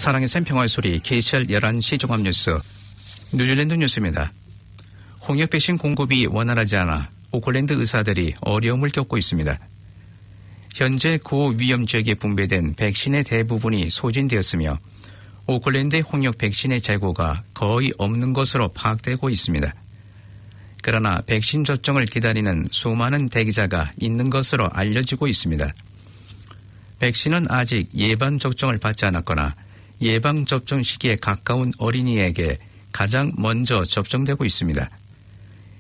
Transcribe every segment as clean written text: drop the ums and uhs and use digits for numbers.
사랑의 샘 평화의 소리 KCR 11시 종합뉴스 뉴질랜드 뉴스입니다. 홍역 백신 공급이 원활하지 않아 오클랜드 의사들이 어려움을 겪고 있습니다. 현재 고위험 지역에 분배된 백신의 대부분이 소진되었으며 오클랜드의 홍역 백신의 재고가 거의 없는 것으로 파악되고 있습니다. 그러나 백신 접종을 기다리는 수많은 대기자가 있는 것으로 알려지고 있습니다. 백신은 아직 예방접종을 받지 않았거나 예방접종 시기에 가까운 어린이에게 가장 먼저 접종되고 있습니다.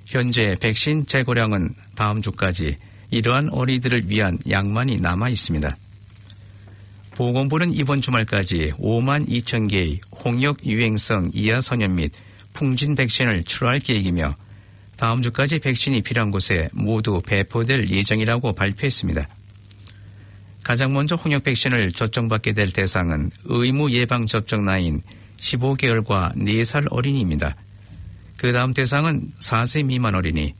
현재 백신 재고량은 다음 주까지 이러한 어린이들을 위한 양만이 남아 있습니다. 보건부는 이번 주말까지 5만 2천 개의 홍역 유행성 이하 선염 및 풍진 백신을 출하할 계획이며 다음 주까지 백신이 필요한 곳에 모두 배포될 예정이라고 발표했습니다. 가장 먼저 홍역 백신을 접종받게 될 대상은 의무 예방접종 나이인 15개월과 4살 어린이입니다. 그 다음 대상은 4세 미만 어린이,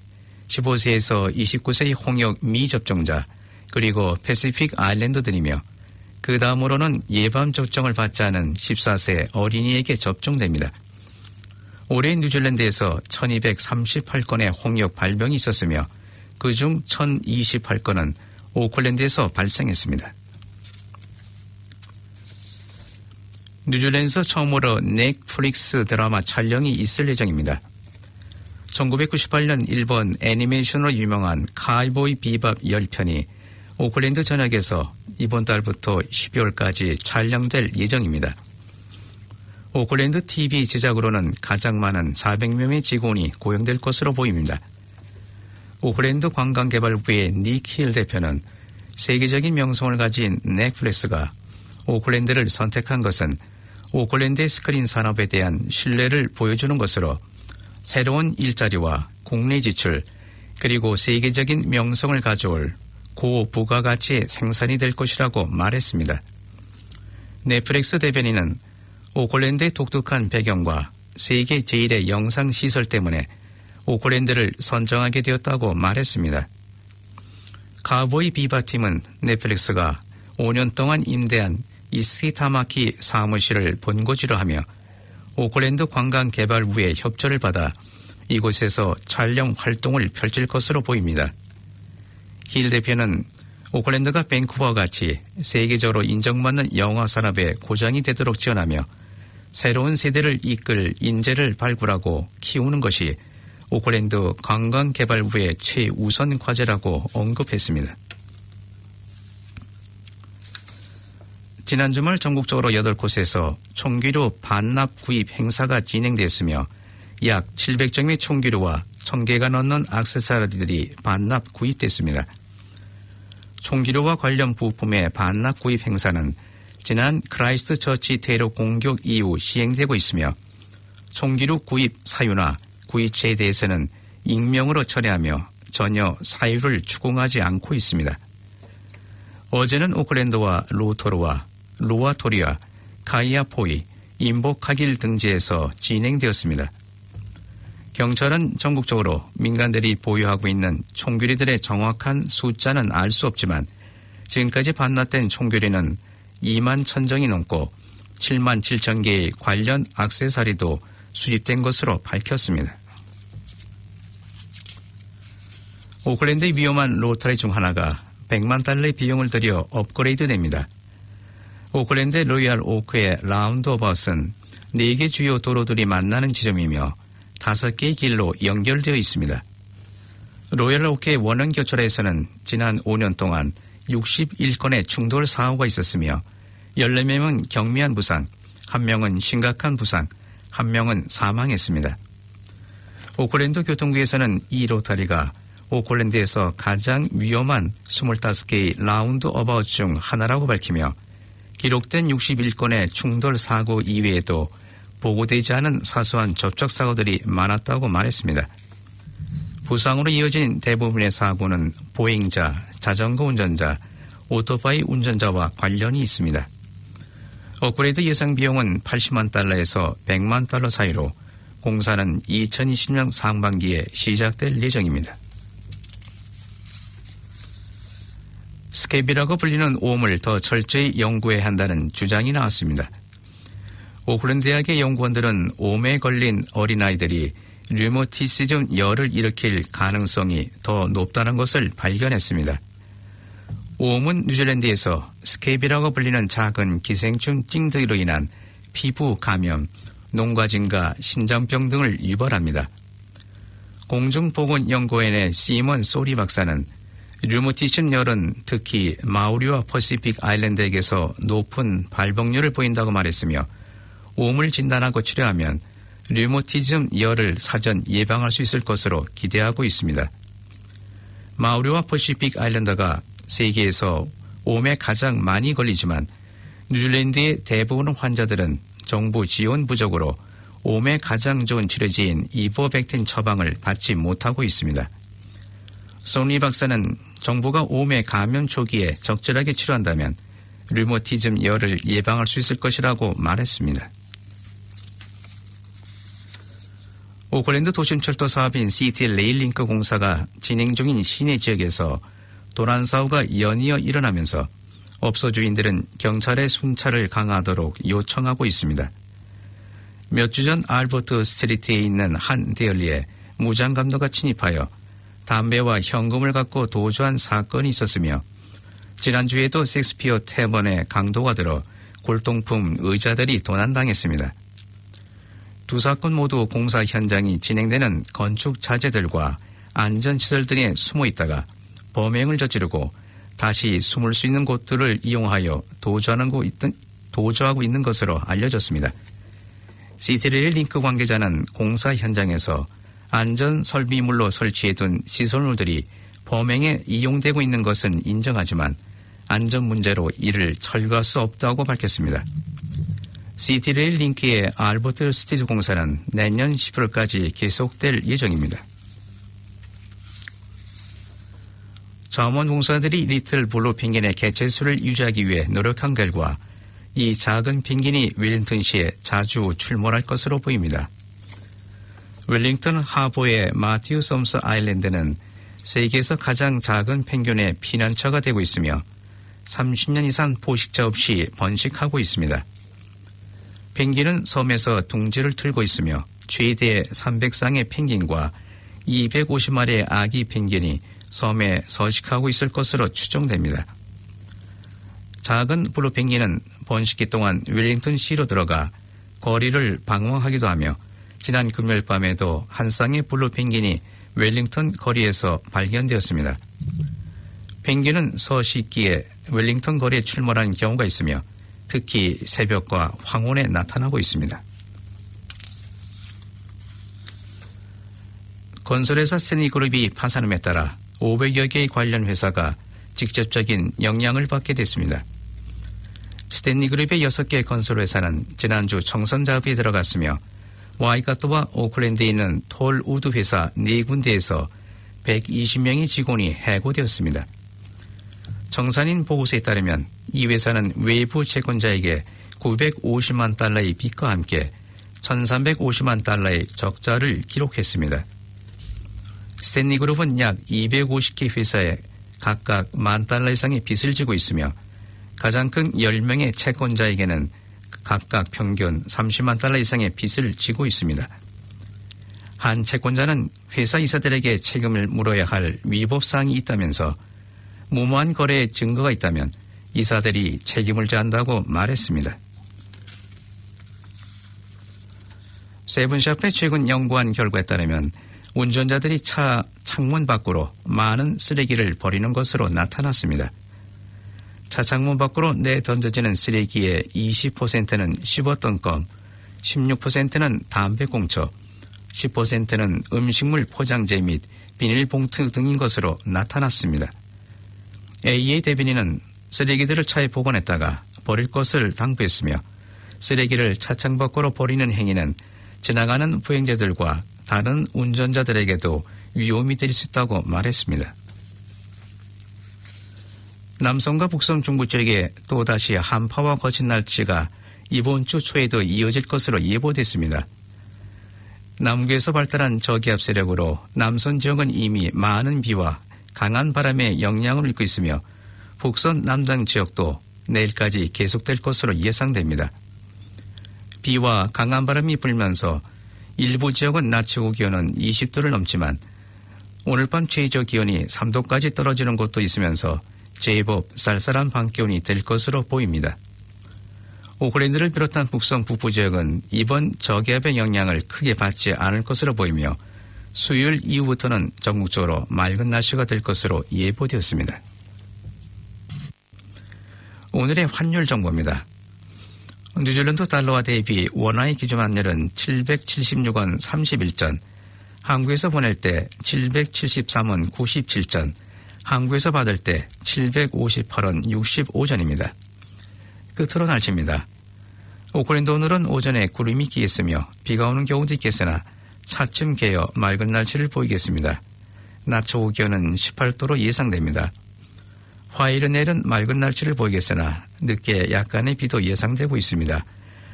15세에서 29세의 홍역 미접종자, 그리고 패시픽 아일랜드들이며 그 다음으로는 예방접종을 받지 않은 14세 어린이에게 접종됩니다. 올해 뉴질랜드에서 1238건의 홍역 발병이 있었으며 그중 1028건은 오클랜드에서 발생했습니다. 뉴질랜드에서 처음으로 넷플릭스 드라마 촬영이 있을 예정입니다. 1998년 일본 애니메이션으로 유명한 카이보이 비밥 10편이 오클랜드 전역에서 이번 달부터 12월까지 촬영될 예정입니다. 오클랜드 TV 제작으로는 가장 많은 400명의 직원이 고용될 것으로 보입니다. 오클랜드 관광개발부의 닉 힐 대표는 세계적인 명성을 가진 넷플릭스가 오클랜드를 선택한 것은 오클랜드의 스크린 산업에 대한 신뢰를 보여주는 것으로 새로운 일자리와 국내 지출 그리고 세계적인 명성을 가져올 고부가가치의 생산이 될 것이라고 말했습니다. 넷플릭스 대변인은 오클랜드의 독특한 배경과 세계 제1의 영상시설 때문에 오클랜드를 선정하게 되었다고 말했습니다. 카우보이 비바팀은 넷플릭스가 5년 동안 임대한 이스키타마키 사무실을 본거지로 하며 오클랜드 관광개발부의 협조를 받아 이곳에서 촬영 활동을 펼칠 것으로 보입니다. 힐 대표는 오클랜드가 밴쿠버와 같이 세계적으로 인정받는 영화 산업의 고장이 되도록 지원하며 새로운 세대를 이끌 인재를 발굴하고 키우는 것이 오클랜드 관광개발부의 최우선 과제라고 언급했습니다. 지난 주말 전국적으로 8곳에서 총기류 반납 구입 행사가 진행됐으며 약 700점의 총기류와 1000개가 넘는 액세서리들이 반납 구입됐습니다. 총기류와 관련 부품의 반납 구입 행사는 지난 크라이스트 처치 테러 공격 이후 시행되고 있으며 총기류 구입 사유나 구입처에 대해서는 익명으로 처리하며 전혀 사유를 추궁하지 않고 있습니다. 어제는 오클랜드와 로토르와 루아토리아, 카이아포이, 인보카길 등지에서 진행되었습니다. 경찰은 전국적으로 민간들이 보유하고 있는 총기류들의 정확한 숫자는 알 수 없지만 지금까지 반납된 총기류는 2만 1000정이 넘고 7만 7천 개의 관련 액세서리도 수집된 것으로 밝혔습니다. 오클랜드의 위험한 로터리 중 하나가 100만 달러의 비용을 들여 업그레이드 됩니다. 오클랜드 로얄 오크의 라운드어바웃은 4개 주요 도로들이 만나는 지점이며 5개의 길로 연결되어 있습니다. 로얄 오크의 원형교차로에서는 지난 5년 동안 61건의 충돌 사고가 있었으며 14명은 경미한 부상, 1명은 심각한 부상, 1명은 사망했습니다. 오클랜드 교통부에서는 이 로터리가 오클랜드에서 가장 위험한 25개의 라운드 어바웃 중 하나라고 밝히며 기록된 61건의 충돌 사고 이외에도 보고되지 않은 사소한 접촉 사고들이 많았다고 말했습니다. 부상으로 이어진 대부분의 사고는 보행자, 자전거 운전자, 오토바이 운전자와 관련이 있습니다. 업그레이드 예상 비용은 80만 달러에서 100만 달러 사이로 공사는 2020년 상반기에 시작될 예정입니다. 스캡이라고 불리는 오음을 더 철저히 연구해야 한다는 주장이 나왔습니다. 오클랜드 대학의 연구원들은 옴에 걸린 어린아이들이 류머티시즘 열을 일으킬 가능성이 더 높다는 것을 발견했습니다. 옴은 뉴질랜드에서 스케이비라고 불리는 작은 기생충 찡득이로 인한 피부 감염, 농가진과 신장병 등을 유발합니다. 공중보건연구원의 시먼 소리 박사는 류머티즘 열은 특히 마우리와 퍼시픽 아일랜드에게서 높은 발병률을 보인다고 말했으며 옴을 진단하고 치료하면 류머티즘 열을 사전 예방할 수 있을 것으로 기대하고 있습니다. 마우리와 퍼시픽 아일랜드가 세계에서 옴에 가장 많이 걸리지만 뉴질랜드의 대부분 환자들은 정부 지원 부족으로 옴에 가장 좋은 치료제인 이버백틴 처방을 받지 못하고 있습니다. 소니 박사는 정부가 옴의 감염 초기에 적절하게 치료한다면 류머티즘 열을 예방할 수 있을 것이라고 말했습니다. 오클랜드 도심철도 사업인 시티 레일링크 공사가 진행 중인 시내 지역에서 도난 사고가 연이어 일어나면서 업소 주인들은 경찰의 순찰을 강화하도록 요청하고 있습니다. 몇 주 전 알버트 스트리트에 있는 한 데일리에 무장감도가 침입하여 담배와 현금을 갖고 도주한 사건이 있었으며 지난주에도 섹스피어 태번에 강도가 들어 골동품 의자들이 도난당했습니다. 두 사건 모두 공사 현장이 진행되는 건축 자재들과 안전시설 등에 숨어 있다가 범행을 저지르고 다시 숨을 수 있는 곳들을 이용하여 도주하고 있는 것으로 알려졌습니다. 시티레일 링크 관계자는 공사 현장에서 안전설비물로 설치해둔 시설물들이 범행에 이용되고 있는 것은 인정하지만 안전 문제로 이를 철거할 수 없다고 밝혔습니다. 시티레일 링크의 알버트 스트리트 공사는 내년 11월까지 계속될 예정입니다. 자원봉사들이 리틀 블루 펭귄의 개체수를 유지하기 위해 노력한 결과 이 작은 펭귄이 웰링턴시에 자주 출몰할 것으로 보입니다. 웰링턴 하버의 마티우 썸스 아일랜드는 세계에서 가장 작은 펭귄의 피난처가 되고 있으며 30년 이상 포식자 없이 번식하고 있습니다. 펭귄은 섬에서 둥지를 틀고 있으며 최대 300쌍의 펭귄과 250마리의 아기 펭귄이 섬에 서식하고 있을 것으로 추정됩니다. 작은 블루 펭귄은 번식기 동안 웰링턴시로 들어가 거리를 방황하기도 하며 지난 금요일 밤에도 한 쌍의 블루 펭귄이 웰링턴 거리에서 발견되었습니다. 펭귄은 서식기에 웰링턴 거리에 출몰하는 경우가 있으며 특히 새벽과 황혼에 나타나고 있습니다. 건설회사 스탠리그룹이 파산함에 따라 500여 개의 관련 회사가 직접적인 영향을 받게 됐습니다. 스탠리그룹의 6개 건설회사는 지난주 청선 작업에 들어갔으며 와이카토와 오클랜드에 있는 톨 우드 회사 4군데에서 120명의 직원이 해고되었습니다. 정산인 보고서에 따르면 이 회사는 외부 채권자에게 950만 달러의 빚과 함께 1350만 달러의 적자를 기록했습니다. 스탠리그룹은 약 250개 회사에 각각 10,000달러 이상의 빚을 지고 있으며 가장 큰 10명의 채권자에게는 각각 평균 30만 달러 이상의 빚을 지고 있습니다. 한 채권자는 회사 이사들에게 책임을 물어야 할 위법사항이 있다면서 무모한 거래의 증거가 있다면 이사들이 책임을 져한다고 말했습니다. 세븐샵의 최근 연구한 결과에 따르면 운전자들이 차 창문 밖으로 많은 쓰레기를 버리는 것으로 나타났습니다. 차 창문 밖으로 내던져지는 쓰레기의 20%는 씹었던 껌, 16%는 담배꽁초, 10%는 음식물 포장재 및 비닐봉투 등인 것으로 나타났습니다. AA 대변인은 쓰레기들을 차에 보관했다가 버릴 것을 당부했으며 쓰레기를 차창 밖으로 버리는 행위는 지나가는 보행자들과 다른 운전자들에게도 위험이 될 수 있다고 말했습니다. 남섬과 북섬 중부 지역에 또다시 한파와 거친 날씨가 이번 주 초에도 이어질 것으로 예보됐습니다. 남부에서 발달한 저기압 세력으로 남선 지역은 이미 많은 비와 강한 바람의 영향을 입고 있으며 북선 남당 지역도 내일까지 계속될 것으로 예상됩니다. 비와 강한 바람이 불면서 일부 지역은 낮 최고 기온은 20도를 넘지만 오늘 밤 최저 기온이 3도까지 떨어지는 곳도 있으면서 제법 쌀쌀한 밤 기온이 될 것으로 보입니다. 오클랜드를 비롯한 북성 북부 지역은 이번 저기압의 영향을 크게 받지 않을 것으로 보이며 수요일 이후부터는 전국적으로 맑은 날씨가 될 것으로 예보되었습니다. 오늘의 환율 정보입니다. 뉴질랜드 달러와 대비 원화의 기준 환율은 776원 31전, 한국에서 보낼 때 773원 97전, 한국에서 받을 때 758원 65전입니다. 끝으로 날씨입니다. 오클랜드 오늘은 오전에 구름이 끼겠으며 비가 오는 경우도 있겠으나 차츰 개어 맑은 날씨를 보이겠습니다. 낮 최고 기온은 18도로 예상됩니다. 화요일은 내일은 맑은 날씨를 보이겠으나 늦게 약간의 비도 예상되고 있습니다.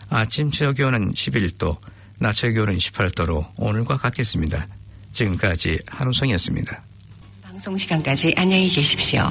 아침 최저 기온은 11도, 낮 최고 기온은 18도로 오늘과 같겠습니다. 지금까지 한우성이었습니다. 방송 시간까지 안녕히 계십시오.